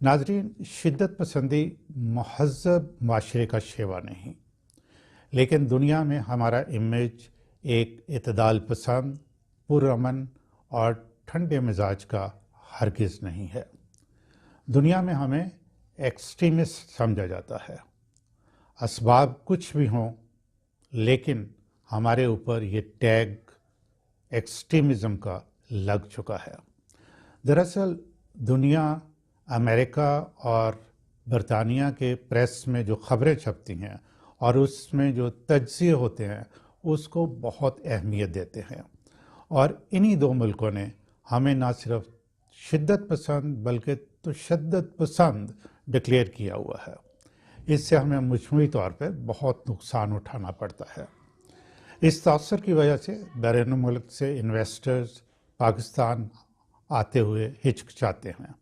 नाजरीन, शिद्दत पसंदी महज़ब माशरे का शेवा नहीं, लेकिन दुनिया में हमारा इमेज एक इतदाल पसंद, पुरअमन और ठंडे मिजाज का हरगिज़ नहीं है। दुनिया में हमें एक्सट्रीमिस्ट समझा जाता है। असबाब कुछ भी हों, लेकिन हमारे ऊपर ये टैग एक्सट्रीमिज़म का लग चुका है। दरअसल दुनिया, अमेरिका और बरतानिया के प्रेस में जो ख़बरें छपती हैं और उसमें जो तज्ज़िये होते हैं उसको बहुत अहमियत देते हैं, और इन्हीं दो मुल्कों ने हमें ना सिर्फ शिद्दत पसंद बल्कि तशद्दुद पसंद डिक्लेयर किया हुआ है। इससे हमें मजमूई तौर पर बहुत नुकसान उठाना पड़ता है। इस तासर की वजह से बैरून मुल्क से इन्वेस्टर्स पाकिस्तान आते हुए हिचकिचाते हैं।